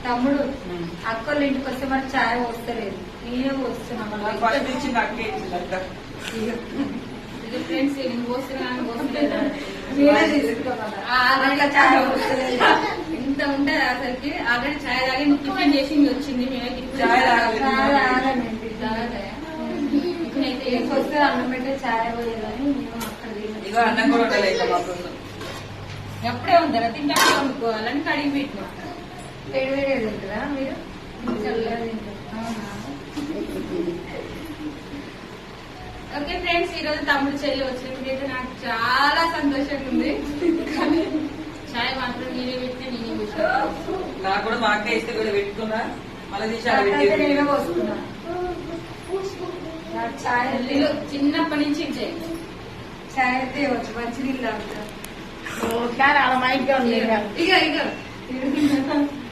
తమ్ముడు అక్కలు ఇంటికి వస్తే మరి ఛాయ్ పోస్తలేదు, నేనే పోస్తున్నా. ఫ్రెండ్స్ నేను పోస్తున్నా నేనే తీసుకోవాలి ఛాయ్ పోస్తలేదు. ఇంత ఉంటది అసలుకి. ఆల్రెడీ ఛాయ్ తాగి టిఫిన్ చేసి వచ్చింది. వస్తే అన్నం పెట్టే ఛాయ్ పోయేదని మేము అక్కడ అన్నం కూడా ఉండలేదు. ఎప్పుడే ఉంటారా తింటా వండుకోవాలని కడిగి పెట్టినా. వేడి వేడి తింటారా మీరు? చల్లగా తింటారు. ఓకే ఫ్రెండ్స్, ఈ రోజు తమ్ముడు చెల్లి వచ్చినప్పుడైతే నాకు చాలా సంతోషంగా ఉంది. కానీ ఛాయ్ మాత్రం నేనే పెట్టినా, నేనే పెట్టినా. నాకు కూడా మా అక్క ఇస్తే కూడా పెట్టుకున్నా, మళ్ళీ నేనే పోసుకున్నా. ఛాయ్ చిన్నప్పటి నుంచి ఛాయ్ అయితే వచ్చు, మంచి నీళ్ళు తాగుతారు. ఇక